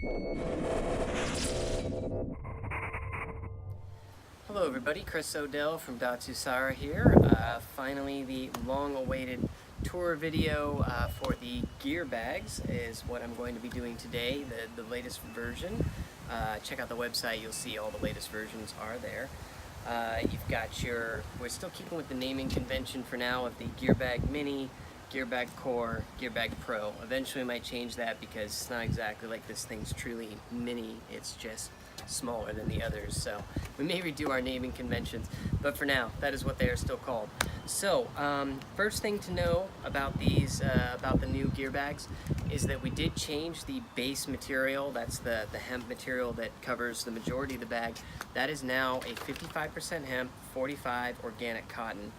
Hello everybody, Chris Odell from Datsusara here. Finally, the long-awaited tour video for the gear bags is what I'm going to be doing today, the latest version. Check out the website, you'll see all the latest versions are there. You've got we're still keeping with the naming convention for now of the Gear Bag Mini, Gear Bag Core, Gear Bag Pro. Eventually we might change that because it's not exactly like this thing's truly mini, it's just smaller than the others, so we may redo our naming conventions, but for now that is what they are still called. So first thing to know about these about the new gear bags is that we did change the base material. That's the hemp material that covers the majority of the bag. That is now a 55% hemp, 45 organic cotton.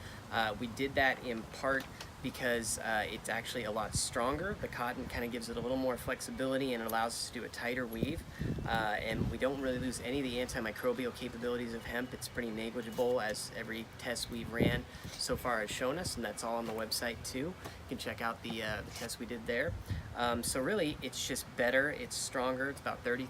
We did that in part because it's actually a lot stronger. The cotton kind of gives it a little more flexibility and it allows us to do a tighter weave. And we don't really lose any of the antimicrobial capabilities of hemp. It's pretty negligible, as every test we've ran so far has shown us, and that's all on the website too. You can check out the test we did there. So really, it's just better, it's stronger, it's about 30%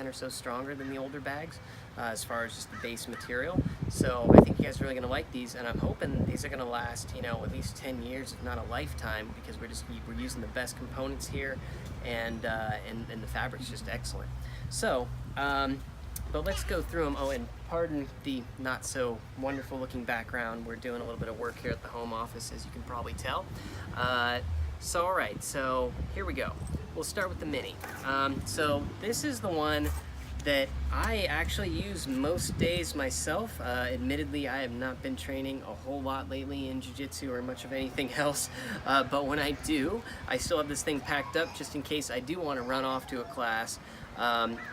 or so stronger than the older bags as far as just the base material. So I think you guys are really going to like these, and I'm hoping these are going to last, you know, at least 10 years, if not a lifetime, because we're using the best components here, and the fabric's just excellent. So, but let's go through them. Oh, and pardon the not so wonderful looking background. We're doing a little bit of work here at the home office, as you can probably tell. So alright, so here we go. We'll start with the Mini. So this is the one that I actually use most days myself. Admittedly, I have not been training a whole lot lately in jiu-jitsu or much of anything else, but when I do, I still have this thing packed up just in case I do want to run off to a class.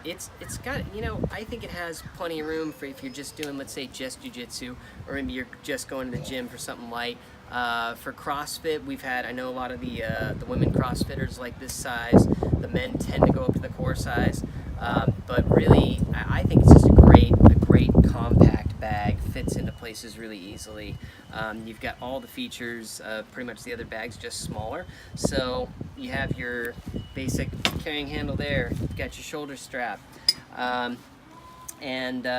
It's got, you know, I think it has plenty of room for if you're just doing, let's say, just jiu-jitsu, or maybe you're just going to the gym for something light. For CrossFit, I know a lot of the women CrossFitters like this size. The men tend to go up to the core size. But really, I think it's just a great compact bag. Fits into places really easily. You've got all the features, pretty much the other bags, just smaller. So you have your basic carrying handle there. You've got your shoulder strap, and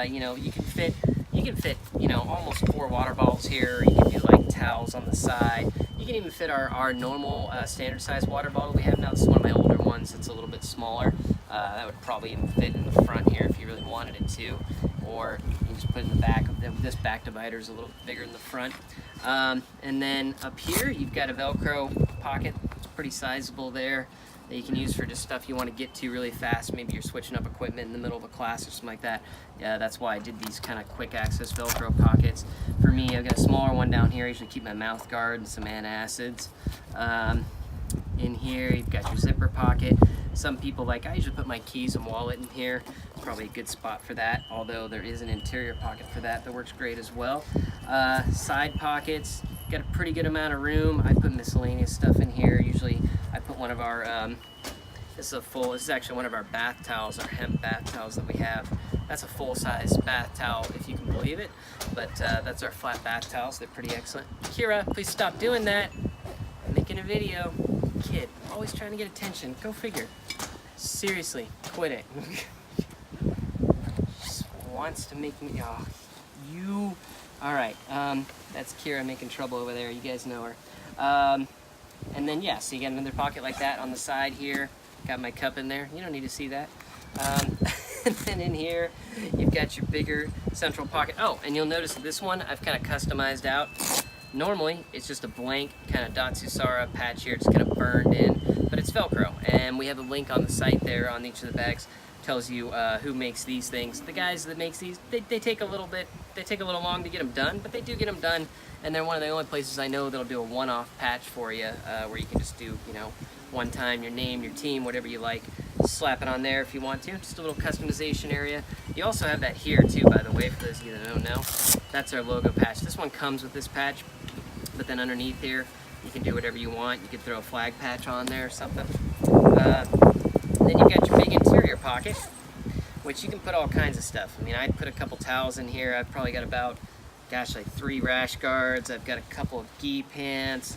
you know, you can fit, you know, almost 4 water bottles here. You can do like towels on the side. You can even fit our normal standard size water bottle we have now. This is one of my older ones. It's a little bit smaller. That would probably even fit in the front here if you really wanted it to, or you can just put it in the back. This back divider is a little bigger in the front. And then up here you've got a Velcro pocket. It's pretty sizable there, that you can use for just stuff you want to get to really fast. Maybe you're switching up equipment in the middle of a class or something like that. Yeah, that's why I did these kind of quick access Velcro pockets. For me, I've got a smaller one down here. I usually keep my mouth guard and some antacids. In here, you've got your zipper pocket. Some people I usually put my keys and wallet in here. It's probably a good spot for that, although there is an interior pocket for that works great as well. Side pockets, got a pretty good amount of room. I put miscellaneous stuff in here. Usually I put one of our, this is actually one of our bath towels, our hemp bath towels that we have. That's a full-size bath towel, if you can believe it, but that's our flat bath towels. They're pretty excellent. Kira, please stop doing that. I'm making a video. Kid, always trying to get attention. Go figure. Seriously, quit it. Just wants to make me, oh, you. All right, that's Kira making trouble over there. You guys know her. And then, yeah, so you got another pocket like that on the side here. Got my cup in there. You don't need to see that. And then in here, you've got your bigger central pocket. Oh, and you'll notice that this one I've kind of customized out. Normally, it's just a blank kind of Datsusara patch here. It's kind of burned in, but it's Velcro. And we have a link on the site there on each of the bags. Tells you who makes these things. The guys that makes these, they take a little long to get them done, but they do get them done. And they're one of the only places I know that'll do a one-off patch for you, where you can just do, you know, one time your name, your team, whatever you like. Slap it on there if you want to. Just a little customization area. You also have that here too, by the way, for those of you that don't know. That's our logo patch. This one comes with this patch, but then underneath here, you can do whatever you want. You could throw a flag patch on there or something. Then you've got your big interior pocket, which you can put all kinds of stuff. I mean, I'd put a couple towels in here. I've probably got about, gosh, like 3 rash guards. I've got a couple of gi pants.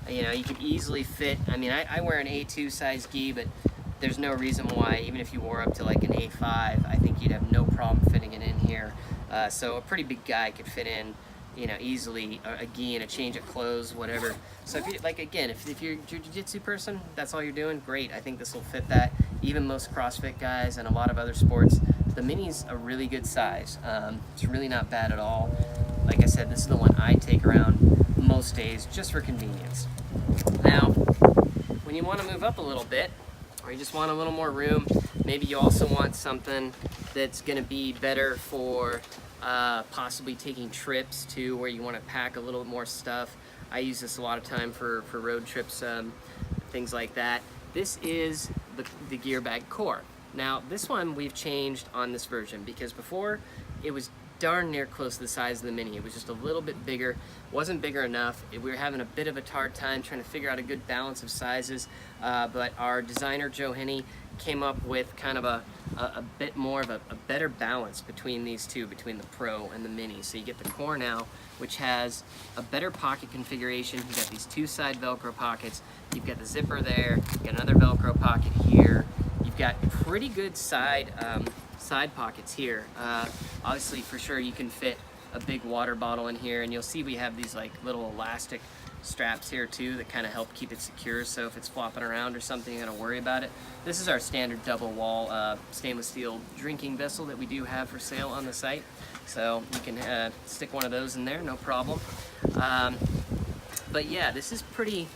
You know, you could easily fit, I mean, I wear an A2 size gi, but there's no reason why, even if you wore up to like an A5, I think you'd have no problem fitting it in here. So a pretty big guy could fit in, you know, easily a gi and a change of clothes, whatever. So if you, like, again, if you're a jiu-jitsu person, that's all you're doing, great. I think this will fit that. Even most CrossFit guys and a lot of other sports, the mini's a really good size. It's really not bad at all. Like I said, this is the one I take around most days just for convenience. Now, when you want to move up a little bit, or you just want a little more room, maybe you also want something that's going to be better for possibly taking trips to where you want to pack a little more stuff. I use this a lot of time for road trips, things like that. This is the Gear Bag Core. Now, this one we've changed on this version because before it was darn near close to the size of the Mini. It was just a little bit bigger, wasn't bigger enough. We were having a bit of a hard time trying to figure out a good balance of sizes, but our designer Joe Henney came up with kind of a bit more of a better balance between these two, between the Pro and the Mini. So you get the Core now, which has a better pocket configuration. You've got these two side Velcro pockets, you've got the zipper there, you've got another Velcro pocket here, you've got pretty good side pockets here. Obviously, for sure, you can fit a big water bottle in here, and you'll see we have these like little elastic straps here too that kind of help keep it secure, so if it's flopping around or something, you don't worry about it. This is our standard double wall stainless steel drinking vessel that we do have for sale on the site, so you can stick one of those in there, no problem. But yeah, this is pretty,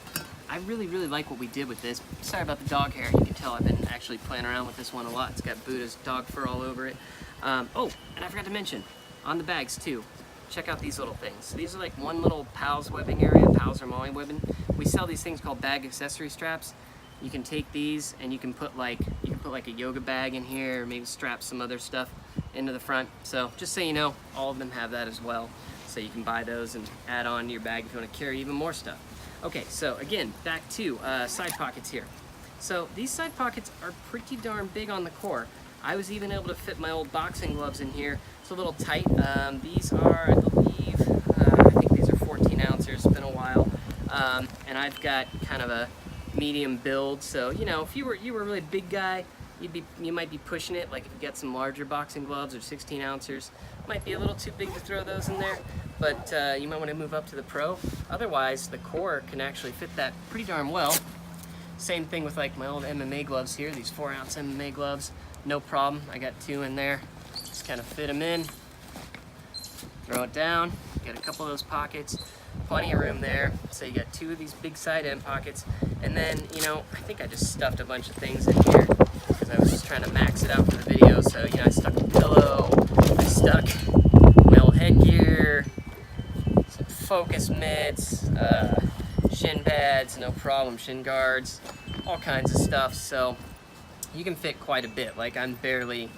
I really like what we did with this. Sorry about the dog hair. You can tell I've been actually playing around with this one a lot. It's got Buddha's dog fur all over it. Oh, and I forgot to mention, on the bags too, check out these little things. These are like one little PALS webbing area, PALS or Molly webbing. We sell these things called bag accessory straps. You can take these and you can put like a yoga bag in here, or maybe strap some other stuff into the front. So just so you know, all of them have that as well. So you can buy those and add on to your bag if you want to carry even more stuff. Okay, so again, back to side pockets here. So these side pockets are pretty darn big on the Core. I was even able to fit my old boxing gloves in here. It's a little tight. These are, I believe, I think these are 14 ounces. It's been a while. And I've got kind of a medium build. So, you know, if you were a really big guy, you might be pushing it. Like if you got some larger boxing gloves or 16 ounces, might be a little too big to throw those in there. But you might want to move up to the Pro. Otherwise, the Core can actually fit that pretty darn well. Same thing with like my old MMA gloves here, these 4-ounce MMA gloves. No problem, I got 2 in there. Just kind of fit them in, throw it down, get a couple of those pockets, plenty of room there. So you got 2 of these big side end pockets. And then, you know, I think I just stuffed a bunch of things in here because I was just trying to max it out for the video. So, you know, I stuck a pillow, I stuck my old headgear, some focus mitts, shin pads, no problem, shin guards, all kinds of stuff. So you can fit quite a bit. Like I'm barely,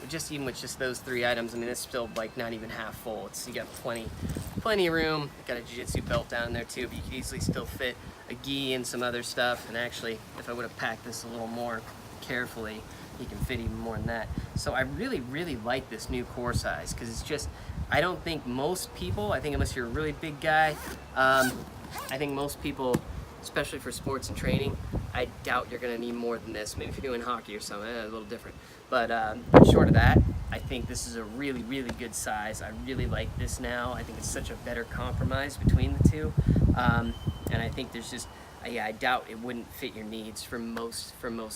just even with just those 3 items, I mean, it's still like not even half full. You got plenty of room. Got a jiu-jitsu belt down there too, but you could easily still fit a gi and some other stuff. And actually, if I would have packed this a little more carefully, you can fit even more than that. So I really like this new Core size because it's just, I don't think most people, I think unless you're a really big guy, I think most people, especially for sports and training, I doubt you're gonna need more than this. Maybe if you're doing hockey or something, a little different. But short of that, I think this is a really good size. I really like this now. I think it's such a better compromise between the two. And I think there's just, yeah, I doubt it wouldn't fit your needs for most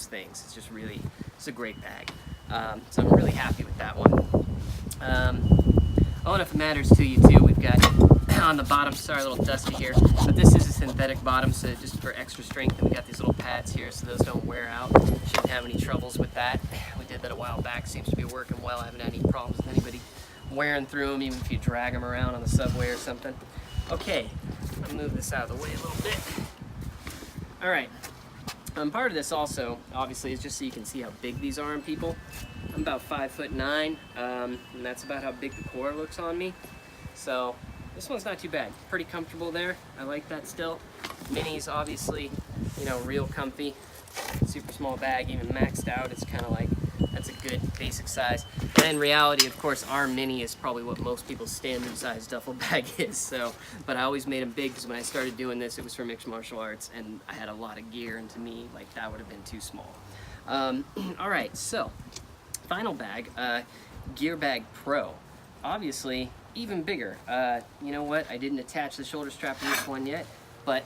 things. It's just really, it's a great bag. So I'm really happy with that one. Oh, and if it matters to you too, we've got on the bottom, sorry, a little dusty here, but this is a synthetic bottom, so just for extra strength, and we got these little pads here so those don't wear out. Shouldn't have any troubles with that. We did that a while back, seems to be working well. I haven't had any problems with anybody wearing through them, even if you drag them around on the subway or something. Okay, I'll move this out of the way a little bit. All right, part of this also, obviously, is just so you can see how big these are on people. I'm about 5'9", and that's about how big the Core looks on me. So this one's not too bad. Pretty comfortable there. I like that still. Mini's obviously, you know, real comfy. Super small bag, even maxed out. It's kind of like, that's a good basic size. And in reality, of course, our Mini is probably what most people's standard size duffel bag is. So, but I always made them big because when I started doing this, it was for mixed martial arts, and I had a lot of gear, and to me, like, that would have been too small. All right, so final bag, Gear Bag Pro. Obviously, even bigger. You know what? I didn't attach the shoulder strap to this one yet, but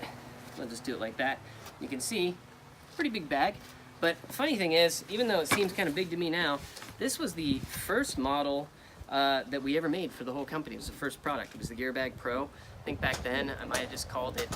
I'll just do it like that. You can see, pretty big bag. But funny thing is, even though it seems kind of big to me now, this was the first model that we ever made for the whole company. It was the first product. It was the Gear Bag Pro. I think back then I might have just called it,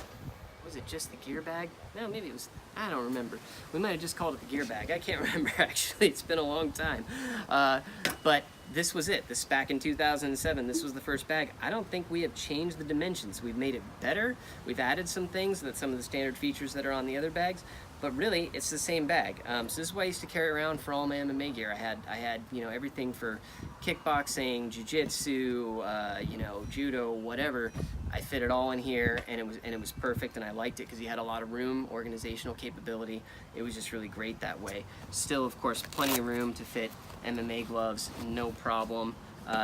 was it just the Gear Bag? No, maybe it was, I don't remember. We might have just called it the Gear Bag. I can't remember actually, it's been a long time. But this was it. This back in 2007, this was the first bag. I don't think we have changed the dimensions. We've made it better. We've added some things, that some of the standard features that are on the other bags, but really it's the same bag. So this is what I used to carry around for all my MMA gear. I had you know, everything for kickboxing, jiu-jitsu, you know, judo, whatever. I fit it all in here, and it was perfect, and I liked it because you had a lot of room, organizational capability. It was just really great that way. Still, of course, plenty of room to fit MMA gloves, no problem.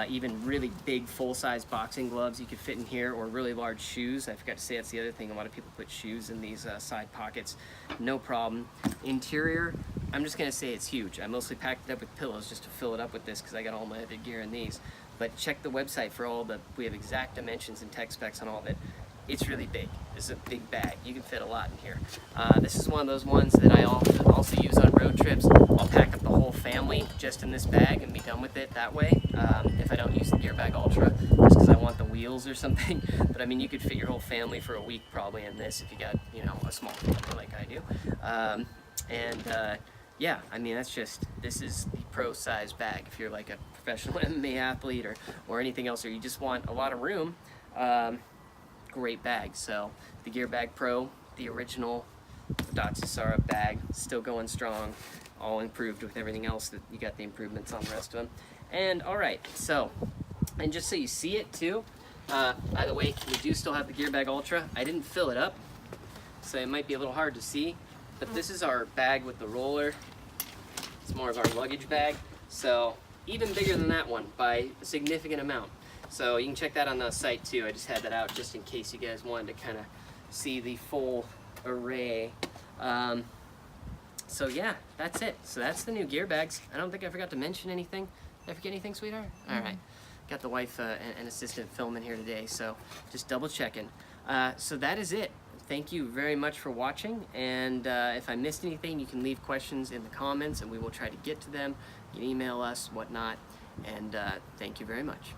Even really big full-size boxing gloves you could fit in here, or really large shoes. I forgot to say that's the other thing. A lot of people put shoes in these side pockets. No problem. Interior, I'm just gonna say it's huge. I mostly packed it up with pillows just to fill it up with this because I got all my other gear in these. But check the website for all we have exact dimensions and tech specs on all of it. It's really big. It's a big bag. You can fit a lot in here. This is one of those ones that I also use on road trips. I'll pack up the whole family just in this bag and be done with it that way. If I don't use the Gear Bag Ultra, just because I want the wheels or something. But I mean, you could fit your whole family for a week probably in this if you got, you know, a small family like I do. Yeah, I mean, this is the pro size bag. If you're like a professional MMA athlete or anything else, or you just want a lot of room, great bag. So the Gear Bag Pro, the original Datsusara bag, still going strong, all improved with everything else that you got the improvements on the rest of them. And all right, so, and just so you see it too, by the way, we do still have the Gear Bag Ultra. I didn't fill it up, so it might be a little hard to see, but this is our bag with the roller. It's more of our luggage bag, so even bigger than that one by a significant amount. So you can check that on the site too. I just had that out just in case you guys wanted to kind of see the full array. So yeah, that's it. So that's the new gear bags. I don't think I forgot to mention anything. Did I forget anything, sweetheart? All right. Got the wife and assistant filming here today, so just double checking. So that is it. Thank you very much for watching, and if I missed anything, you can leave questions in the comments and we will try to get to them. You can email us, whatnot, and thank you very much.